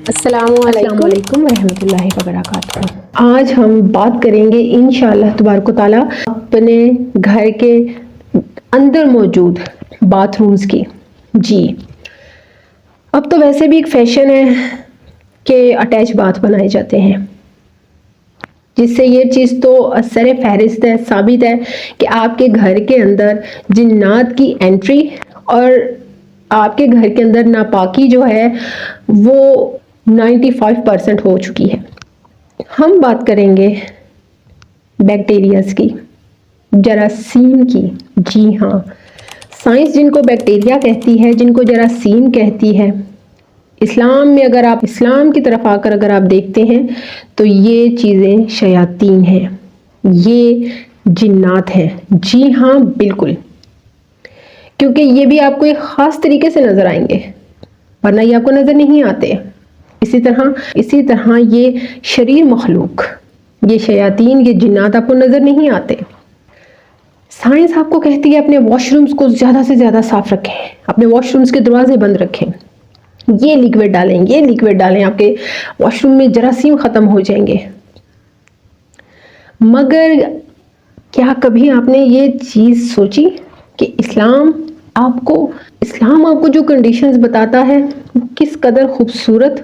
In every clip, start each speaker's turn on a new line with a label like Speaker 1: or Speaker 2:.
Speaker 1: السلام علیکم ورحمۃ اللہ وبرکاتہ۔ آج ہم بات کریں گے انشاءاللہ تبارک و تعالی اپنے گھر کے اندر موجود باتھ رومز کی۔ جی اب تو ویسے بھی ایک فیشن ہے کہ اٹیچ باتھ بنائے جاتے ہیں، جس سے یہ چیز تو سر فہرست ہے، ثابت ہے کہ آپ کے گھر کے اندر جنات کی انٹری اور آپ کے گھر کے اندر ناپاکی جو ہے وہ 95% ہو چکی ہے۔ ہم بات کریں گے بیکٹیریاز کی، جراثیم کی۔ جی ہاں، سائنس جن کو بیکٹیریا کہتی ہے، جن کو جراثیم کہتی ہے، اسلام میں اگر آپ اسلام کی طرف آ کر اگر آپ دیکھتے ہیں تو یہ چیزیں شیاطین ہیں، یہ جنات ہیں۔ جی ہاں بالکل، کیونکہ یہ بھی آپ کو ایک خاص طریقے سے نظر آئیں گے، ورنہ یہ آپ کو نظر نہیں آتے۔ اسی طرح یہ شریر مخلوق، یہ شیاطین، یہ جنات آپ کو نظر نہیں آتے۔ سائنس آپ کو کہتی ہے اپنے واش رومز کو زیادہ سے زیادہ صاف رکھیں، اپنے واش رومز کے دروازے بند رکھیں، یہ لیکوڈ ڈالیں، آپ کے واش روم میں جراثیم ختم ہو جائیں گے۔ مگر کیا کبھی آپ نے یہ چیز سوچی کہ اسلام آپ کو جو کنڈیشنز بتاتا ہے کس قدر خوبصورت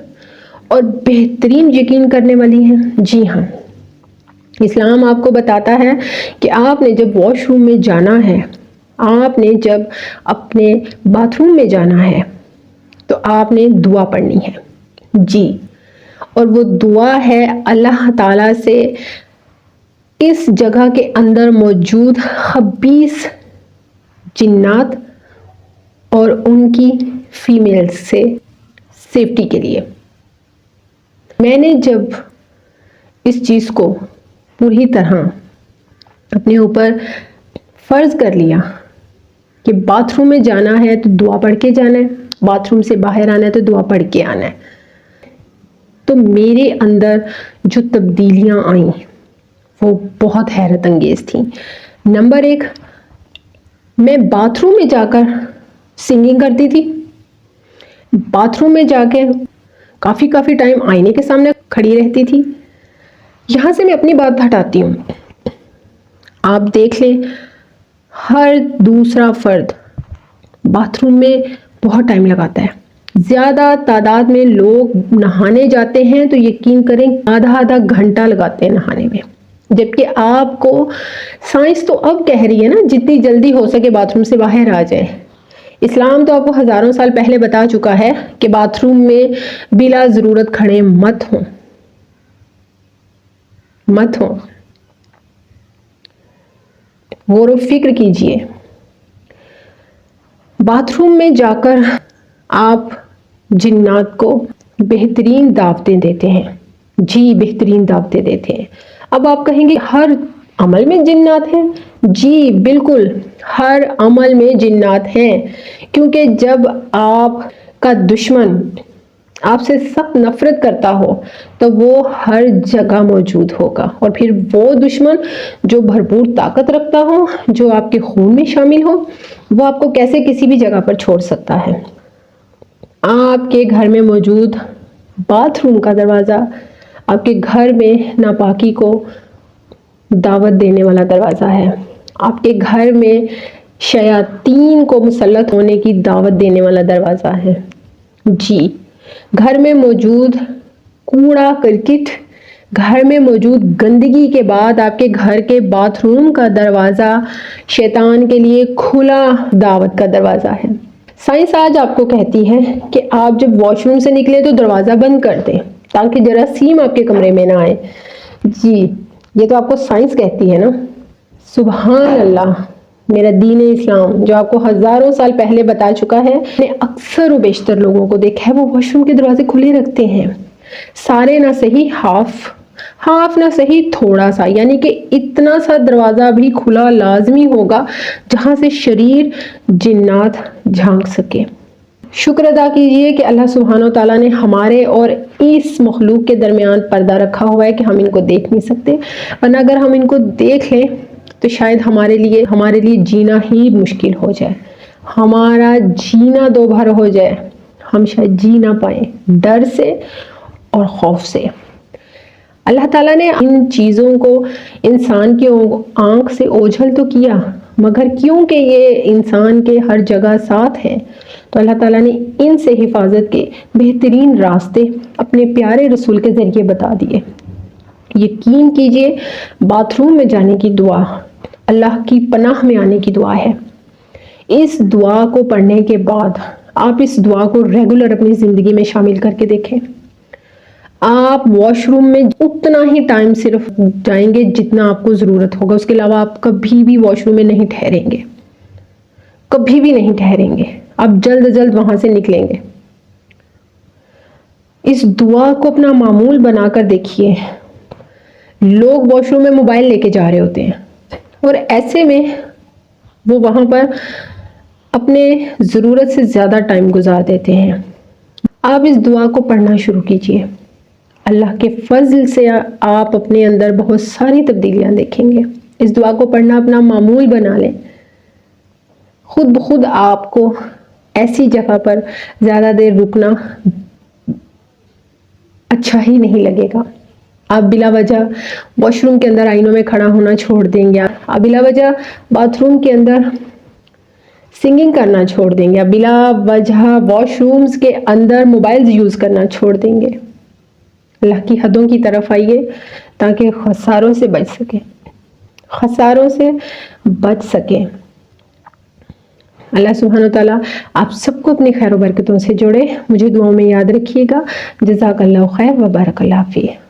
Speaker 1: اور بہترین یقین کرنے والی ہیں؟ جی ہاں، اسلام آپ کو بتاتا ہے کہ آپ نے جب واش روم میں جانا ہے، آپ نے جب اپنے باتھ روم میں جانا ہے تو آپ نے دعا پڑھنی ہے۔ جی، اور وہ دعا ہے اللہ تعالیٰ سے اس جگہ کے اندر موجود خبیث جنات اور ان کی فیمیل سے سیفٹی کے لیے۔ میں نے جب اس چیز کو پوری طرح اپنے اوپر فرض کر لیا کہ باتھ روم میں جانا ہے تو دعا پڑھ کے جانا ہے، باتھ روم سے باہر آنا ہے تو دعا پڑھ کے آنا ہے، تو میرے اندر جو تبدیلیاں آئیں وہ بہت حیرت انگیز تھیں۔ نمبر 1، میں باتھ روم میں جا کر سنگنگ کرتی تھی، باتھ روم میں جا کے کافی ٹائم آئینے کے سامنے کھڑی رہتی تھی۔ یہاں سے میں اپنی بات ہٹاتی ہوں، آپ دیکھ لیں ہر دوسرا فرد باتھ روم میں بہت ٹائم لگاتا ہے۔ زیادہ تعداد میں لوگ نہانے جاتے ہیں تو یقین کریں آدھا گھنٹہ لگاتے ہیں نہانے میں، جبکہ آپ کو سائنس تو اب کہہ رہی ہے نا جتنی جلدی ہو سکے باتھ روم سے باہر آ جائیں۔ اسلام تو آپ کو ہزاروں سال پہلے بتا چکا ہے کہ باتھ روم میں بلا ضرورت کھڑے مت ہوں۔ غور و فکر کیجئے، باتھ روم میں جا کر آپ جنات کو بہترین دعوتیں دیتے ہیں۔ جی بہترین دعوتیں دیتے ہیں۔ اب آپ کہیں گے ہر عمل میں جنات ہیں؟ جی بالکل، ہر عمل میں جنات ہیں، کیونکہ جب آپ کا دشمن آپ سے سخت نفرت کرتا ہو تو وہ ہر جگہ موجود ہوگا، اور پھر وہ دشمن جو بھرپور طاقت رکھتا ہو، جو آپ کے خون میں شامل ہو، وہ آپ کو کیسے کسی بھی جگہ پر چھوڑ سکتا ہے؟ آپ کے گھر میں موجود باتھ روم کا دروازہ آپ کے گھر میں ناپاکی کو دعوت دینے والا دروازہ ہے، آپ کے گھر میں شیاطین کو مسلط ہونے کی دعوت دینے والا دروازہ ہے۔ جی، گھر میں موجود کوڑا کرکٹ، گھر میں موجود گندگی کے بعد آپ کے گھر کے باتھ روم کا دروازہ شیطان کے لیے کھلا دعوت کا دروازہ ہے۔ سائنس آج آپ کو کہتی ہے کہ آپ جب واش روم سے نکلے تو دروازہ بند کر دیں تاکہ جراثیم آپ کے کمرے میں نہ آئے۔ جی، یہ تو آپ کو سائنس کہتی ہے نا۔ سبحان اللہ، میرا دین اسلام جو آپ کو ہزاروں سال پہلے بتا چکا ہے، میں اکثر و بیشتر لوگوں کو دیکھا ہے وہ واش روم کے دروازے کھلے رکھتے ہیں، سارے نہ صحیح، ہاف نہ صحیح، تھوڑا سا، یعنی کہ اتنا سا دروازہ بھی کھلا لازمی ہوگا جہاں سے شریر جنات جھانک سکے۔ شکر ادا کیجئے کہ اللہ سبحانہ و تعالیٰ نے ہمارے اور اس مخلوق کے درمیان پردہ رکھا ہوا ہے کہ ہم ان کو دیکھ نہیں سکتے، ورنہ اگر ہم ان کو دیکھ لیں تو شاید ہمارے لیے جینا ہی مشکل ہو جائے۔ ہمارا جینا دو بھر ہو جائے، ہم شاید جی نہ پائیں ڈر سے اور خوف سے۔ اللہ تعالیٰ نے ان چیزوں کو انسان کی آنکھ سے اوجھل تو کیا، مگر کیونکہ یہ انسان کے ہر جگہ ساتھ ہیں تو اللہ تعالیٰ نے ان سے حفاظت کے بہترین راستے اپنے پیارے رسول کے ذریعے بتا دیے۔ یقین کیجئے باتھ روم میں جانے کی دعا اللہ کی پناہ میں آنے کی دعا ہے۔ اس دعا کو پڑھنے کے بعد آپ اس دعا کو ریگولر اپنی زندگی میں شامل کر کے دیکھیں۔ آپ واش روم میں اتنا ہی ٹائم صرف جائیں گے جتنا آپ کو ضرورت ہوگا، اس کے علاوہ آپ کبھی بھی واش روم میں نہیں ٹھہریں گے، کبھی بھی نہیں ٹھہریں گے، آپ جلد از جلد وہاں سے نکلیں گے۔ اس دعا کو اپنا معمول بنا کر دیکھیے۔ لوگ واش روم میں موبائل لے کے جا رہے ہوتے ہیں اور ایسے میں وہ وہاں پر اپنے ضرورت سے زیادہ ٹائم گزار دیتے ہیں۔ آپ اس دعا کو پڑھنا شروع کیجئے، اللہ کے فضل سے آپ اپنے اندر بہت ساری تبدیلیاں دیکھیں گے۔ اس دعا کو پڑھنا اپنا معمول بنا لیں، خود بخود آپ کو ایسی جگہ پر زیادہ دیر رکنا اچھا ہی نہیں لگے گا۔ آپ بلا وجہ واش روم کے اندر آئینوں میں کھڑا ہونا چھوڑ دیں گے، آپ بلا وجہ باتھ روم کے اندر سنگنگ کرنا چھوڑ دیں گے، آپ بلا وجہ واش رومز کے اندر موبائلز یوز کرنا چھوڑ دیں گے۔ اللہ کی حدوں کی طرف آئیے تاکہ خساروں سے بچ سکیں، خساروں سے بچ سکیں۔ اللہ سبحانہ وتعالیٰ آپ سب کو اپنی خیر و برکتوں سے جوڑے۔ مجھے دعاؤں میں یاد رکھیے گا۔ جزاک اللہ خیر و بارک اللہ فیہ۔